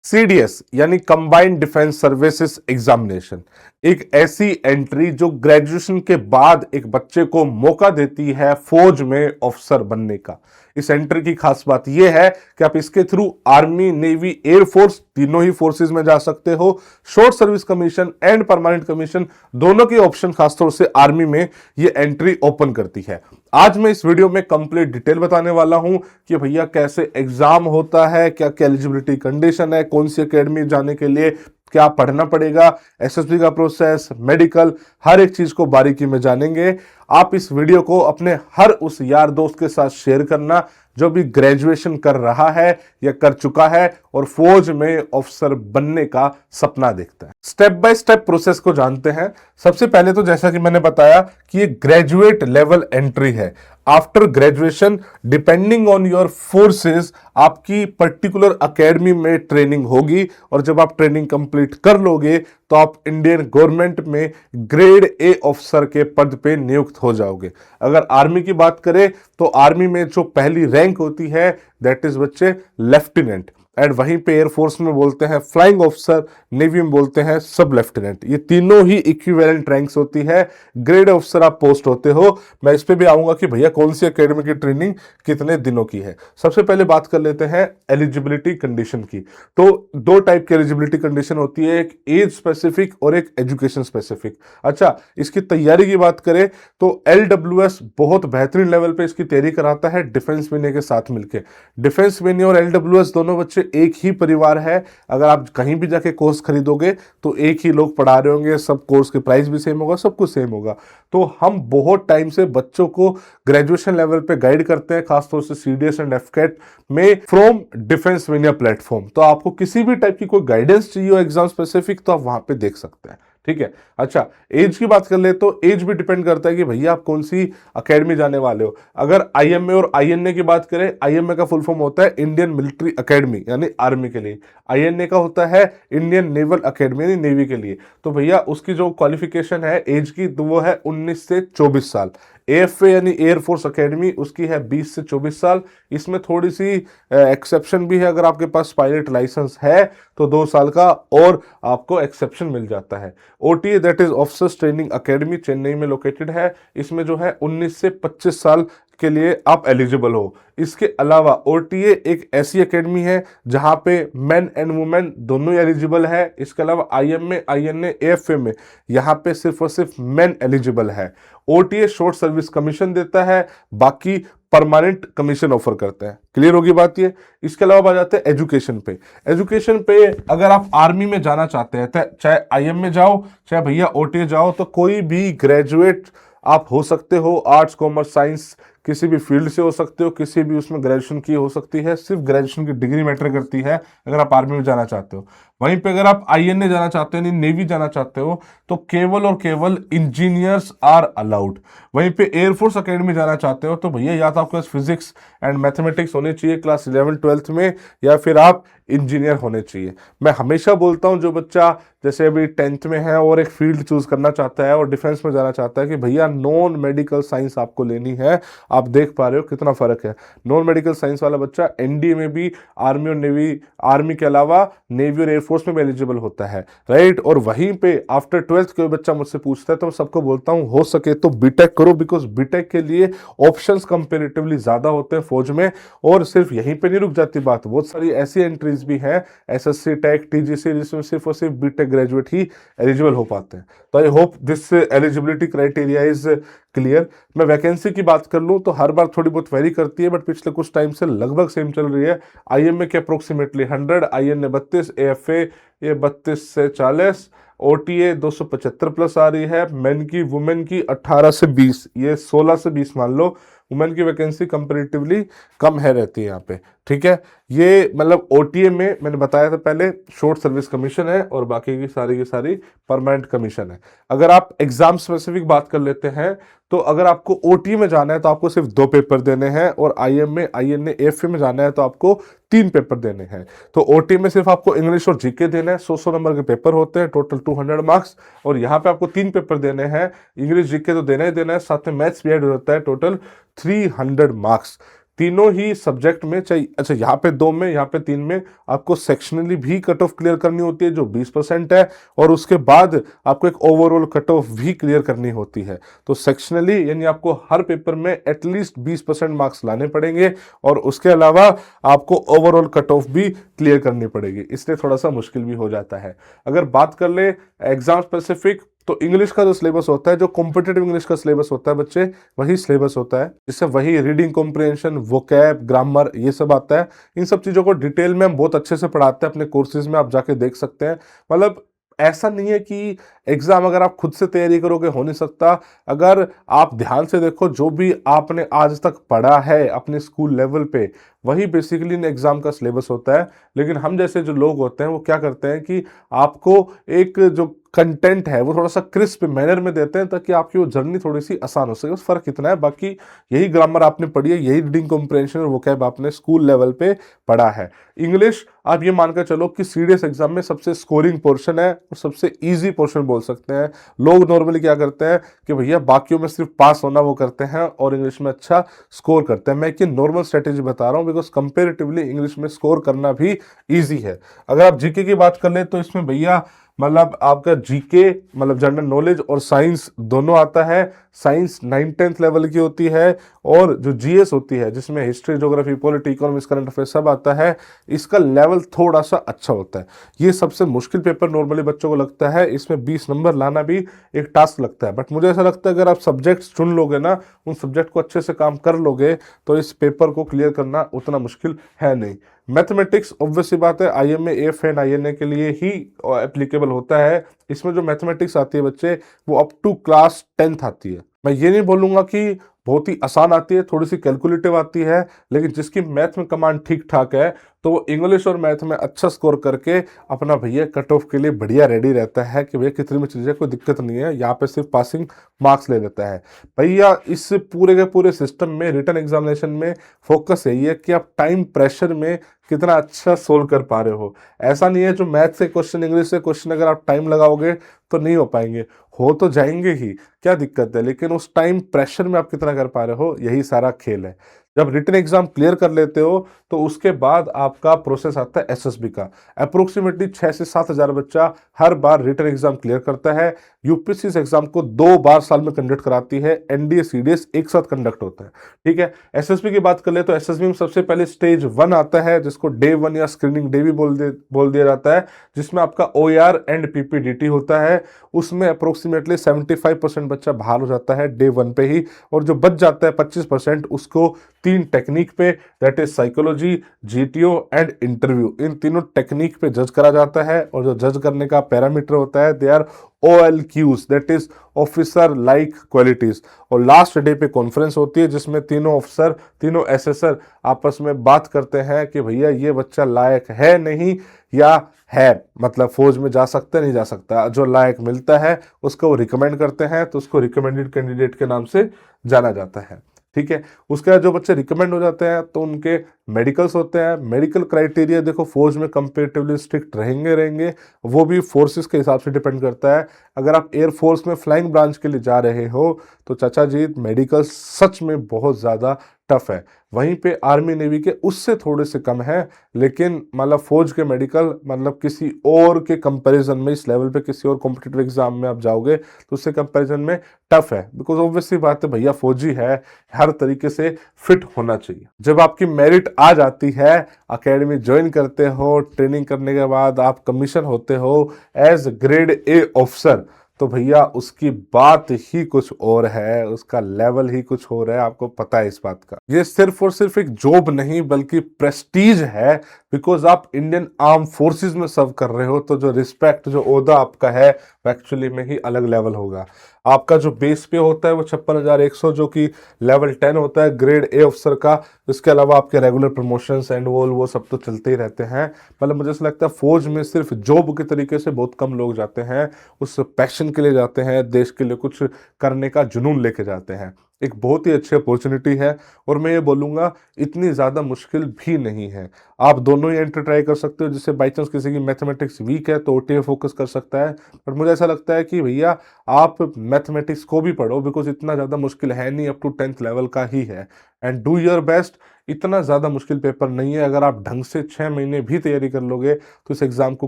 CDS यानी combined defence services examination एक ऐसी एंट्री जो ग्रेजुएशन के बाद एक बच्चे को मौका देती है फौज में ऑफिसर बनने का। इस एंट्री की खास बात यह है कि आप इसके थ्रू आर्मी, नेवी, एयरफोर्स तीनों ही फोर्सेस में जा सकते हो। Short service commission and permanent commission दोनों के ऑप्शन खासतौर से आर्मी में ये एंट्री ओपन करती है। आज मैं इस वीडियो में कंप्लीट डिटेल बताने वाला हूं कि भैया कैसे एग्जाम होता है, क्या क्या एलिजिबिलिटी कंडीशन है, कौन सी एकेडमी जाने के लिए क्या पढ़ना पड़ेगा, एसएसबी का प्रोसेस, मेडिकल, हर एक चीज को बारीकी में जानेंगे। आप इस वीडियो को अपने हर उस यार दोस्त के साथ शेयर करना जो भी ग्रेजुएशन कर रहा है या कर चुका है और फौज में ऑफिसर बनने का सपना देखता है। स्टेप बाय स्टेप प्रोसेस को जानते हैं। सबसे पहले तो जैसा कि मैंने बताया कि ये ग्रेजुएट लेवल एंट्री है। After graduation depending on your forces आपकी पर्टिकुलर एकेडमी में ट्रेनिंग होगी और जब आप ट्रेनिंग कंप्लीट कर लोगे तो आप इंडियन गवर्नमेंट में ग्रेड ए ऑफिसर के पद पे नियुक्त हो जाओगे। अगर आर्मी की बात करें तो आर्मी में जो पहली रैंक होती है दैट इज बच्चे लेफ्टिनेंट, एंड वहीं पे एयरफोर्स में बोलते हैं फ्लाइंग ऑफिसर, नेवी में बोलते हैं सब लेफ्टिनेंट। ये तीनों ही इक्विवेलेंट रैंक्स होती है। ग्रेड ऑफिसर आप पोस्ट होते हो। मैं इस पे भी आऊंगा कि भैया कौन सी एकेडमी की ट्रेनिंग कितने दिनों की है। सबसे पहले बात कर लेते हैं एलिजिबिलिटी कंडीशन की। तो दो टाइप की एलिजिबिलिटी कंडीशन होती है, एक एज स्पेसिफिक और एक एजुकेशन स्पेसिफिक। अच्छा, इसकी तैयारी की बात करें तो LWS बहुत बेहतरीन लेवल पे इसकी तैयारी कराता है डिफेंस मीनिया के साथ मिलकर। डिफेंस मीनिया और LWS दोनों बच्चे एक ही परिवार है। अगर आप कहीं भी जाके कोर्स खरीदोगे तो एक ही लोग पढ़ा रहे होंगे, सब कोर्स के प्राइस भी सेम होगा, सब कुछ सेम होगा। तो हम बहुत टाइम से बच्चों को ग्रेजुएशन लेवल पे गाइड करते हैं, खासतौर से सीडीएस एंड एफकेट में फ्रॉम डिफेंस मीनिया प्लेटफॉर्म। तो आपको किसी भी टाइप की कोई गाइडेंस चाहिए हो एग्जाम स्पेसिफिक तो आप वहां पे देख सकते हैं। ठीक है। अच्छा, एज की बात कर ले तो एज भी डिपेंड करता है कि भैया आप कौन सी एकेडमी जाने वाले हो। अगर आईएमए और आईएनए की बात करें, आईएमए का फुल फॉर्म होता है इंडियन मिलिट्री एकेडमी यानी आर्मी के लिए, आईएनए का होता है इंडियन नेवल एकेडमी यानी नेवी के लिए। तो भैया उसकी जो क्वालिफिकेशन है एज की तो वो है 19 से 24 साल। एएफए यानी एयरफोर्स एकेडमी उसकी है 20 से 24 साल। इसमें थोड़ी सी एक्सेप्शन भी है, अगर आपके पास पायलट लाइसेंस है तो 2 साल का और आपको एक्सेप्शन मिल जाता है। OTA that is officers training academy Chennai में लोकेटेड है। इसमें जो है 19 से 25 साल के लिए आप एलिजिबल हो। इसके अलावा ओटीए एक ऐसी एकेडमी है जहां पे मेन एंड वुमेन दोनों एलिजिबल है। इसके अलावा आईएमए, आईएनए, एएफए में यहाँ पे सिर्फ और सिर्फ मेन एलिजिबल है। ओटीए शॉर्ट सर्विस कमीशन देता है, बाकी परमानेंट कमीशन ऑफर करते हैं। क्लियर होगी बात ये। इसके अलावा आ जाते हैं एजुकेशन पे। एजुकेशन पे अगर आप आर्मी में जाना चाहते हैं चाहे आईएम में जाओ चाहे भैया ओटीए जाओ तो कोई भी ग्रेजुएट आप हो सकते हो। आर्ट्स, कॉमर्स, साइंस किसी भी फील्ड से हो सकते हो, किसी भी उसमें ग्रेजुएशन की हो सकती है। सिर्फ ग्रेजुएशन की डिग्री मैटर करती है अगर आप आर्मी में जाना चाहते हो। वहीं पे अगर आप आईएनए जाना चाहते हो, नेवी जाना चाहते हो तो केवल और केवल इंजीनियर्स आर अलाउड। वहीं पे एयरफोर्स एकेडमी जाना चाहते हो तो भैया या तो आपके पास फिजिक्स एंड मैथमेटिक्स होनी चाहिए क्लास 11-12 में, या फिर आप इंजीनियर होने चाहिए। मैं हमेशा बोलता हूं जो बच्चा जैसे अभी 10th में है और एक फील्ड चूज करना चाहता है और डिफेंस में जाना चाहता है कि भैया नॉन मेडिकल साइंस आपको लेनी है। आप देख पा रहे हो कितना फर्क है। नॉन मेडिकल साइंस वाला बच्चा एनडीए में भी आर्मी और नेवी, आर्मी के अलावा नेवी और एयरफोर्स में भी एलिजिबल होता है, राइट। और वहीं पे आफ्टर 12th कोई बच्चा मुझसे पूछता है तो मैं सबको बोलता हूं हो सके तो बीटेक करो, बिकॉज बीटेक के लिए ऑप्शंस कंपेरेटिवली ज्यादा होते हैं फौज में। और सिर्फ यहीं पे नहीं रुक जाती बात, बहुत सारी ऐसी एंट्रीज भी हैं एसएससी, टेक, टीजीसी जिसमें सिर्फ और सिर्फ बीटेक ग्रेजुएट ही एलिजिबल हो पाते हैं। तो I hope this eligibility criteria is clear. मैं वैकेंसी की बात कर लूं तो हर बार थोड़ी बहुत वेरी करती है, बट पिछले कुछ टाइम से लगभग सेम चल रही है। आईएमए के अप्रोक्सीमेटली 100, आईएनए 32, एएफए ये 32 से 40, ओटीए 275 प्लस आ रही है। मेन की, वुमेन की 18 से 20, ये 16 से 20 मान लो। वुमेन की वैकेंसी कंपेरेटिवली कम है रहती है यहाँ पे। ठीक है, ये मतलब ओटीए में मैंने बताया था पहले शॉर्ट सर्विस कमीशन है और बाकी की सारी परमानेंट कमीशन है। अगर आप एग्जाम स्पेसिफिक बात कर लेते हैं तो अगर आपको ओटीए में जाना है तो आपको सिर्फ 2 पेपर देने हैं, और आईएमए, आईएनए, एएफए में जाना है तो आपको 3 पेपर देने हैं। तो ओटीए में सिर्फ आपको इंग्लिश और जीके देना है, 100 नंबर के पेपर होते हैं, टोटल 200 मार्क्स। और यहाँ पे आपको 3 पेपर देने हैं, इंग्लिश जीके तो देना ही देना है, साथ में मैथ्स भी ऐड हो जाता है, टोटल 300 मार्क्स। तीनों ही सब्जेक्ट में चाहिए, अच्छा यहाँ पे 2 में, यहाँ पे 3 में आपको सेक्शनली भी कट ऑफ क्लियर करनी होती है जो 20% है, और उसके बाद आपको एक ओवरऑल कट ऑफ भी क्लियर करनी होती है। तो सेक्शनली यानी आपको हर पेपर में एटलीस्ट 20% मार्क्स लाने पड़ेंगे, और उसके अलावा आपको ओवरऑल कट ऑफ भी क्लियर करनी पड़ेगी, इसलिए थोड़ा सा मुश्किल भी हो जाता है। अगर बात कर ले एग्जाम स्पेसिफिक, तो इंग्लिश का जो सिलेबस होता है, जो कॉम्पिटेटिव इंग्लिश का सिलेबस होता है बच्चे, वही सिलेबस होता है, जिससे वही रीडिंग कॉम्प्रिहेंशन, वोकैब, ग्रामर, ये सब आता है। इन सब चीज़ों को डिटेल में हम बहुत अच्छे से पढ़ाते हैं अपने कोर्सेज में, आप जाके देख सकते हैं। मतलब ऐसा नहीं है कि एग्जाम अगर आप खुद से तैयारी करोगे हो नहीं सकता। अगर आप ध्यान से देखो, जो भी आपने आज तक पढ़ा है अपने स्कूल लेवल पे, वही बेसिकली इन एग्जाम का सिलेबस होता है। लेकिन हम जैसे जो लोग होते हैं वो क्या करते हैं कि आपको एक जो कंटेंट है वो थोड़ा सा क्रिस्प मैनर में देते हैं, ताकि आपकी वो जर्नी थोड़ी सी आसान हो सके। बस फर्क इतना है, बाकी यही ग्रामर आपने पढ़ी है, यही रीडिंग कॉम्प्रिहेंशन और वोकैब आपने स्कूल लेवल पे पढ़ा है। इंग्लिश आप ये मानकर चलो कि सीडीएस एग्जाम में सबसे स्कोरिंग पोर्शन है और सबसे इजी पोर्शन बोल सकते हैं। लोग नॉर्मली क्या करते हैं कि भैया बाकियों में सिर्फ पास होना वो करते हैं और इंग्लिश में अच्छा स्कोर करते हैं। मैं एक नॉर्मल स्ट्रेटेजी बता रहा हूँ, बिकॉज कंपेरेटिवली इंग्लिश में स्कोर करना भी ईजी है। अगर आप जीके की बात कर ले तो इसमें भैया मतलब आपका जीके मतलब जनरल नॉलेज और साइंस दोनों आता है। साइंस 9th-10th लेवल की होती है, और जो जीएस होती है जिसमें history, geography, polity, economics, current affair सब आता है, इसका लेवल थोड़ा सा अच्छा होता है। ये सबसे मुश्किल पेपर नॉर्मली बच्चों को लगता है, इसमें 20 नंबर लाना भी एक टास्क लगता है। बट मुझे ऐसा लगता है अगर आप सब्जेक्ट चुन लोगे ना, उन सब्जेक्ट को अच्छे से काम कर लोगे, तो इस पेपर को क्लियर करना उतना मुश्किल है नहीं। मैथमेटिक्स ऑब्वियसली बात है आईएमए, एएफए, आईएनए के लिए ही एप्लीकेबल होता है। इसमें जो मैथमेटिक्स आती है बच्चे, वो अप टू क्लास 10th आती है। मैं ये नहीं बोलूंगा कि बहुत ही आसान आती है, थोड़ी सी कैलकुलेटिव आती है, लेकिन जिसकी मैथ में कमांड ठीक ठाक है, तो वो इंग्लिश और मैथ में अच्छा स्कोर करके अपना भैया कट ऑफ के लिए बढ़िया रेडी रहता है कि भैया कितनी में चीज़ें कोई दिक्कत नहीं है, यहाँ पे सिर्फ पासिंग मार्क्स ले लेता है। भैया इस पूरे के पूरे सिस्टम में रिटन एग्जामिनेशन में फोकस यही है कि आप टाइम प्रेशर में कितना अच्छा सोल्व कर पा रहे हो। ऐसा नहीं है जो मैथ से क्वेश्चन, इंग्लिश से क्वेश्चन अगर आप टाइम लगाओगे तो नहीं हो पाएंगे, हो तो जाएंगे ही, क्या दिक्कत है, लेकिन उस टाइम प्रेशर में आप कितना कर पा रहे हो, यही सारा खेल है। जब रिटन एग्जाम क्लियर कर लेते हो तो उसके बाद आपका प्रोसेस आता है एसएसबी का। अप्रोक्सीमेटली 6 से 7 हज़ार बच्चा हर बार रिटन एग्जाम क्लियर करता है। यूपीएससी इस एग्जाम को 2 बार साल में कंडक्ट कराती है, एनडीए सीडीएस एक साथ कंडक्ट होता है। ठीक है, एसएसबी की बात कर ले तो एसएसबी में सबसे पहले स्टेज 1 आता है, जिसको डे 1 या स्क्रीनिंग डे भी बोल दिया जाता है, जिसमें आपका ओआर एंड पीपीडीटी होता है। उसमें अप्रोक्सीमेटली 75% बच्चा बाहर हो जाता है डे 1 पे ही, और जो बच जाता है 25% उसको 3 टेक्निक पे, that is psychology, GTO and interview, इन तीनों टेक्निक पे जज करा जाता है। और जो जज करने का पैरामीटर होता है, they are OLQs, that is officer like qualities. और लास्ट डे पे कॉन्फ्रेंस होती है, जिसमें तीनों ऑफिसर, तीनों एसेसर आपस में बात करते हैं कि भैया ये बच्चा लायक है नहीं या है, मतलब फौज में जा सकता है नहीं जा सकता। जो लायक मिलता है उसको वो रिकमेंड करते हैं, तो उसको रिकमेंडेड कैंडिडेट के नाम से जाना जाता है। ठीक है, उसके बाद जो बच्चे रिकमेंड हो जाते हैं तो उनके मेडिकल्स होते हैं। मेडिकल क्राइटेरिया देखो फौज में कंपेरेटिवली स्ट्रिक्ट रहेंगे, वो भी फोर्सेस के हिसाब से डिपेंड करता है। अगर आप एयरफोर्स में फ्लाइंग ब्रांच के लिए जा रहे हो तो चाचा जी मेडिकल सच में बहुत ज़्यादा टफ है। वहीं पे आर्मी नेवी के उससे थोड़े से कम है, लेकिन मतलब फौज के मेडिकल मतलब किसी और के कंपैरिजन में, इस लेवल पे किसी और कॉम्पिटिटिव एग्जाम में आप जाओगे तो उससे कंपैरिजन में टफ है, बिकॉज ऑब्वियसली बात है भैया फौजी है, हर तरीके से फिट होना चाहिए। जब आपकी मेरिट आ जाती है, अकेडमी ज्वाइन करते हो, ट्रेनिंग करने के बाद आप कमीशन होते हो एज ग्रेड ए ऑफिसर, तो भैया उसकी बात ही कुछ और है, उसका लेवल ही कुछ और है, आपको पता है इस बात का। ये सिर्फ और सिर्फ एक जॉब नहीं बल्कि प्रेस्टीज है, बिकॉज आप इंडियन आर्म फोर्सेस में सर्व कर रहे हो, तो जो रिस्पेक्ट, जो ओहदा आपका है वो एक्चुअली में ही अलग लेवल होगा। आपका जो बेस पे होता है वो 56,100, जो कि लेवल 10 होता है ग्रेड ए ऑफिसर का। इसके अलावा आपके रेगुलर प्रमोशंस एंड वो सब तो चलते ही रहते हैं। मतलब मुझे ऐसा लगता है फौज में सिर्फ जॉब के तरीके से बहुत कम लोग जाते हैं, उस पैशन के लिए जाते हैं, देश के लिए कुछ करने का जुनून लेके जाते हैं। एक बहुत ही अच्छी अपॉर्चुनिटी है, और मैं ये बोलूँगा इतनी ज़्यादा मुश्किल भी नहीं है। आप दोनों ही एंट्री ट्राई कर सकते हो, जिससे बाई चांस किसी की मैथमेटिक्स वीक है तो ओटीए फोकस कर सकता है। बट मुझे ऐसा लगता है कि भैया आप मैथमेटिक्स को भी पढ़ो, बिकॉज इतना ज़्यादा मुश्किल है नहीं, अप टू 10th लेवल का ही है। एंड डू योर बेस्ट, इतना ज़्यादा मुश्किल पेपर नहीं है, अगर आप ढंग से 6 महीने भी तैयारी कर लोगे तो इस एग्ज़ाम को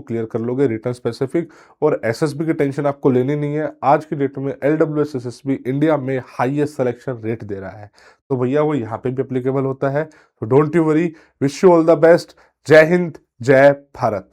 क्लियर कर लोगे रिटर्न स्पेसिफिक। और एसएसबी की टेंशन आपको लेनी नहीं है, आज की डेट में एलडब्ल्यूएस एसएसबी इंडिया में हाईएस्ट सिलेक्शन रेट दे रहा है, तो भैया वो यहाँ पे भी अप्लीकेबल होता है। तो don't you worry, wish you all the best. जय हिंद, जय भारत।